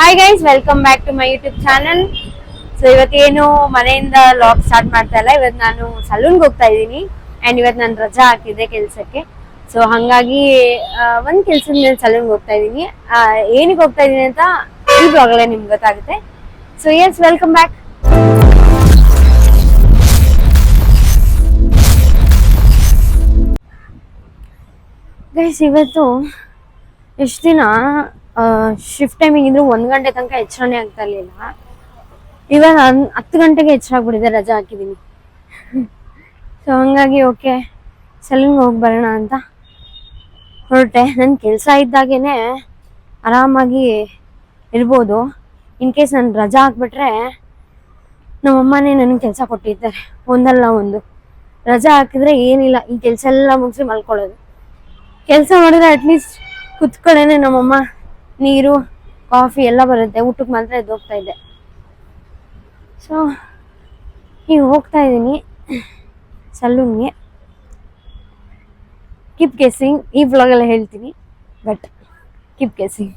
Hi guys, welcome back to my YouTube channel. So ಇವತ್ತೇನು ಮನೆಯಿಂದ log start ಮಾಡ್ತಾ ಇಲ್ಲ. ಇವತ್ತು ನಾನು ಸಲೂನ್ಗೆ ಹೋಗ್ತಾ ಇದ್ದೀನಿ ಆ್ಯಂಡ್ ಇವತ್ತು ನಾನು ರಜಾ ಹಾಕಿದ್ದೆ ಕೆಲಸಕ್ಕೆ. ಸೊ ಹಾಗಾಗಿ ಒಂದು ಕೆಲಸದ ಮೇಲೆ ಸಲೂನ್ಗೆ ಹೋಗ್ತಾ ಇದ್ದೀನಿ. ಏನಕ್ಕೆ ಹೋಗ್ತಾ ಇದ್ದೀನಿ ಅಂತ ಈ ಬ್ಲಾಗಲ್ಲೇ ನಿಮ್ಗೆ ಗೊತ್ತಾಗುತ್ತೆ. So yes, welcome back. Guys, ಇವತ್ತು ಎಷ್ಟು ದಿನ ಶಿಫ್ಟ್ ಟೈಮಿಂಗ್ ಇದ್ರು 1 ಗಂಟೆ ತನಕ ಎಚ್ಚರನೇ ಆಗ್ತಾ ಇರಲಿಲ್ಲ. ಇವಾಗ 10 ಗಂಟೆಗೆ ಎಚ್ಚರ ಆಗ್ಬಿಟ್ಟಿದೆ, ರಜಾ ಹಾಕಿದ್ದೀನಿ. ಸೊ ಹಂಗಾಗಿ ಓಕೆ, ಸಲೂನ್ಗೆ ಹೋಗಿ ಬರೋಣ ಅಂತ ಹೊರಟೆ. ನನ್ನ ಕೆಲಸ ಇದ್ದಾಗೇನೆ ಆರಾಮಾಗಿ ಇರ್ಬೋದು. ಇನ್ ಕೇಸ್ ನಾನು ರಜಾ ಹಾಕ್ಬಿಟ್ರೆ ನಮ್ಮಮ್ಮನೇ ನನಗೆ ಕೆಲಸ ಕೊಟ್ಟಿರ್ತಾರೆ, ಒಂದಲ್ಲ ಒಂದು. ರಜಾ ಹಾಕಿದ್ರೆ ಏನಿಲ್ಲ, ಈ ಕೆಲಸ ಎಲ್ಲ ಮುಗಿಸಿ ಮಲ್ಕೊಳ್ಳೋದು. ಕೆಲಸ ಮಾಡಿದ್ರೆ ಅಟ್ಲೀಸ್ಟ್ ಕುತ್ಕೊಳ್ಳೇನೆ ನಮ್ಮಮ್ಮ ನೀರು ಕಾಫಿ ಎಲ್ಲ ಬರುತ್ತೆ, ಊಟಕ್ಕೆ ಮಾತ್ರ ಎದ್ದು ಹೋಗ್ತಾ ಇದ್ದೆ. ಸೊ ಈಗ ಹೋಗ್ತಾ ಇದ್ದೀನಿ ಸಲೂನ್ಗೆ. ಕೀಪ್ ಗೆಸ್ಸಿಂಗ್, ಈ ವ್ಲಾಗಲ್ಲಿ ಹೇಳ್ತೀನಿ, ಬಟ್ ಕೀಪ್ ಗೆಸ್ಸಿಂಗ್.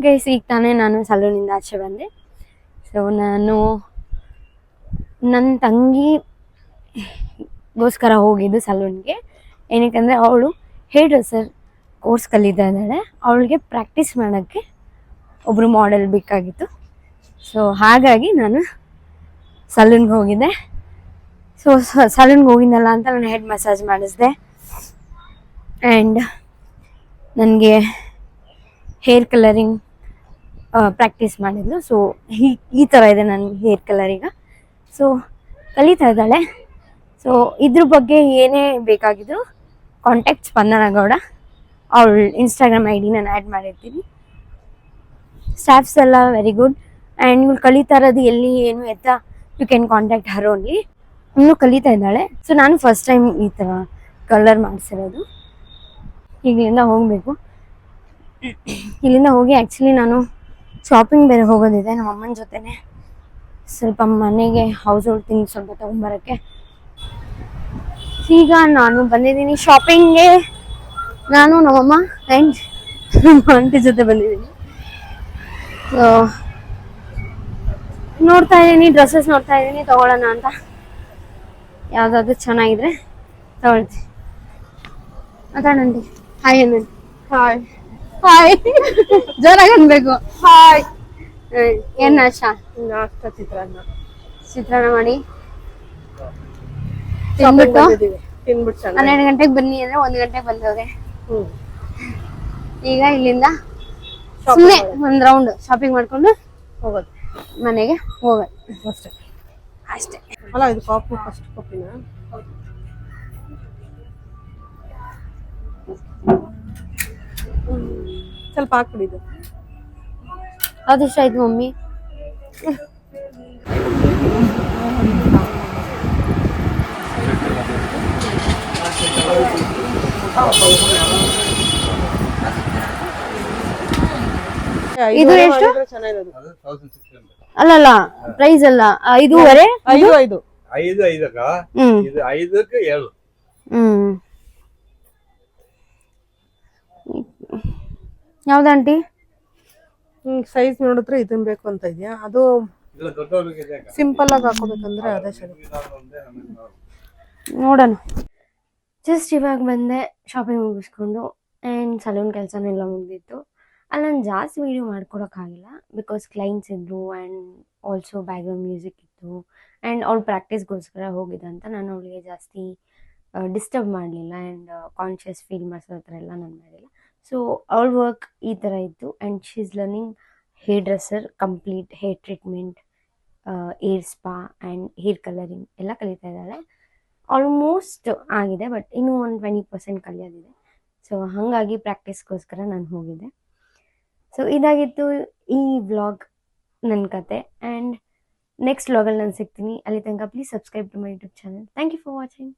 ಗೈಸ್, ಈಗ ತಾನೇ ನಾನು ಸಲೂನಿಂದ ಆಚೆ ಬಂದೆ. ಸೊ ನಾನು ನನ್ನ ತಂಗಿಗೋಸ್ಕರ ಹೋಗಿದ್ದು ಸಲೂನ್ಗೆ. ಏನಕ್ಕಂದರೆ ಅವಳು ಹೇರ್ ಡ್ರೆಸ್ಸರ್ ಕೋರ್ಸ್ ಕಲಿತಾ ಇದ್ದಾಳೆ. ಅವಳಿಗೆ ಪ್ರಾಕ್ಟೀಸ್ ಮಾಡೋಕ್ಕೆ ಒಬ್ಬರು ಮಾಡೆಲ್ ಬೇಕಾಗಿತ್ತು. ಸೊ ಹಾಗಾಗಿ ನಾನು ಸಲೂನ್ಗೆ ಹೋಗಿದ್ದೆ. ಸೊ ಸಲೂನ್ಗೆ ಹೋಗಿದ್ದಲ್ಲ ಅಂತ ನಾನು ಹೆಡ್ ಮಸಾಜ್ ಮಾಡಿಸಿದೆ. ಆ್ಯಂಡ್ ನನಗೆ ಹೇರ್ ಕಲರಿಂಗ್ ಪ್ರಾಕ್ಟೀಸ್ ಮಾಡಿದ್ಲು. ಸೊ ಈ ಥರ ಇದೆ ನನ್ನ ಹೇರ್ ಕಲರ್ ಈಗ. ಸೊ ಕಲಿತಾ ಇದ್ದಾಳೆ. ಸೊ ಇದ್ರ ಬಗ್ಗೆ ಏನೇ ಬೇಕಾಗಿದ್ರು ಕಾಂಟ್ಯಾಕ್ಟ್ ಸ್ಪಂದನ ಗೌಡ, ಅವಳ ಇನ್ಸ್ಟಾಗ್ರಾಮ್ ID ನಾನು ಆ್ಯಡ್ ಮಾಡಿರ್ತೀನಿ. ಸ್ಟಾಫ್ಸ್ ಎಲ್ಲ ವೆರಿ ಗುಡ್. ಆ್ಯಂಡ್ ಇವಳು ಕಲಿತಾ ಇರೋದು ಎಲ್ಲಿ ಏನು ಎತ್ತ, you can contact her only. ಇನ್ನೂ ಕಲಿತಾ ಇದ್ದಾಳೆ. ಸೊ ನಾನು ಫಸ್ಟ್ ಟೈಮ್ ಈ ಥರ ಕಲರ್ ಮಾಡಿಸಿರೋದು. ಇಲ್ಲಿಂದ ಹೋಗಬೇಕು. ಇಲ್ಲಿಂದ ಹೋಗಿ ಆ್ಯಕ್ಚುಲಿ ನಾನು ಶಾಪಿಂಗ್ ಬೇರೆ ಹೋಗೋದಿದೆ ನಮ್ಮಮ್ಮನ ಜೊತೆನೆ. ಸ್ವಲ್ಪ ಮನೆಗೆ ಹೌಸ್ ಹೋಲ್ಡ್ ಥಿಂಗ್ಸ್ ಸ್ವಲ್ಪ ತೊಗೊಂಬರೋಕ್ಕೆ ಈಗ ನಾನು ಬಂದಿದ್ದೀನಿ ಶಾಪಿಂಗ್ಗೆ. ನಾನು ನಮ್ಮಮ್ಮ ಆ್ಯಂಡ್ ನಮ್ಮ ಆಂಟಿ ಜೊತೆ ಬಂದಿದ್ದೀನಿ. ಸೊ ನೋಡ್ತಾ ಇದ್ದೀನಿ, ಡ್ರೆಸ್ಸಸ್ ನೋಡ್ತಾ ಇದ್ದೀನಿ ತೊಗೊಳ್ಳೋಣ ಅಂತ. ಯಾವುದಾದ್ರು ಚೆನ್ನಾಗಿದ್ರೆ ತೊಗೊಳ್ತೀನಿ. ಮಾತಾಡಂಡಿ. ಹಾಯ್ ಅನ್ನಿ. ಹಾಯ್ ಹಾಯ್ ಜೋರಾಗಿ ಅನ್ಬೇಕು. ಹಾಯ್. ಏನ್ ನಾಷ್ಟ? ಚಿತ್ರಾನ್ನ ಮಾಡಿ ತಿನ್ಬಿಟ್ಟು 12 ಗಂಟೆಗೆ ಬನ್ನಿ ಅಂದ್ರೆ 1 ಗಂಟೆಗೆ ಬಂದವ್ರೆ. ಈಗ ಇಲ್ಲಿಂದ ಸುಮ್ಮನೆ ಒಂದ್ ರೌಂಡ್ ಶಾಪಿಂಗ್ ಮಾಡ್ಕೊಂಡು ಹೋಗೋದು, ಮನೆಗೆ ಹೋಗೋದು ಅಷ್ಟೇ. ಅಲ್ಲ, ಇದು ಕಾಪಿ ಫಸ್ಟ್ ಕಾಪಿನ ಸ್ವಲ್ಪ ಹಾಕ್ಬಿಡಿದ್ದು. ಅದಿಷ್ಟ ಆಯ್ತು ಮಮ್ಮಿ. ಇದು ಎಷ್ಟು? ಅಲ್ಲಲ್ಲ, ಪ್ರೈಸ್ ಅಲ್ಲ, 5.5. 5.5 ಯಾವ್ದಂಟಿ? ಸೈಜ್ ನೋಡಿದ್ರೆ ಇದನ್ ಬೇಕು ಅಂತ ಇದೆಯಾ? ಅದು ಸಿಂಪಲ್ ಆಗಿ ಹಾಕೋಬೇಕಂದ್ರೆ ಅದೇ ಸರಿ. ನೋಡೋಣ. ಜಸ್ಟ್ ಇವಾಗ ಬಂದೆ ಶಾಪಿಂಗ್ ಮುಗಿಸ್ಕೊಂಡು. ಆ್ಯಂಡ್ ಸಲೂನ್ ಕೆಲಸನೆಲ್ಲ ಮುಗಿದಿತ್ತು. ಅಲ್ಲಿ ನಾನು ಜಾಸ್ತಿ ವೀಡಿಯೋ ಮಾಡ್ಕೊಡೋಕ್ಕಾಗಿಲ್ಲ, ಬಿಕಾಸ್ ಕ್ಲೈಂಟ್ಸ್ ಇದ್ದರು ಆ್ಯಂಡ್ ಆಲ್ಸೋ ಬ್ಯಾಕ್ಗ್ರೌಂಡ್ ಮ್ಯೂಸಿಕ್ ಇತ್ತು. ಆ್ಯಂಡ್ ಅವ್ಳು ಪ್ರಾಕ್ಟೀಸ್ಗೋಸ್ಕರ ಹೋಗಿದ್ದಂತ ನಾನು ಅವಳಿಗೆ ಜಾಸ್ತಿ ಡಿಸ್ಟರ್ಬ್ ಮಾಡಲಿಲ್ಲ. ಆ್ಯಂಡ್ ಕಾನ್ಷಿಯಸ್ ಫೀಲ್ ಮಾಡಿಸೋ ಥರ ಎಲ್ಲ ನಾನು ಮಾಡಿಲ್ಲ. ಸೊ ಅವಳ ವರ್ಕ್ ಈ ಥರ ಇತ್ತು. And she is learning hair dresser, complete hair treatment, air spa and hair colouring ಎಲ್ಲ ಕಲಿತಾ ಇದ್ದಾಳೆ. ಆಲ್ಮೋಸ್ಟ್ ಆಗಿದೆ, ಬಟ್ ಇನ್ನೂ ಒಂದು 20% ಕಲಿಯೋದಿದೆ. ಸೊ ಹಾಗಾಗಿ ಪ್ರಾಕ್ಟೀಸ್ಗೋಸ್ಕರ ನಾನು ಹೋಗಿದ್ದೆ. ಸೊ ಇದಾಗಿತ್ತು ಈ ವ್ಲಾಗ್, ನನ್ನ ಕತೆ. ಆ್ಯಂಡ್ ನೆಕ್ಸ್ಟ್ ವ್ಲಾಗಲ್ಲಿ ನಾನು ಸಿಗ್ತೀನಿ. ಅಲ್ಲಿ ತನಕ please subscribe to my YouTube channel. Thank you for watching.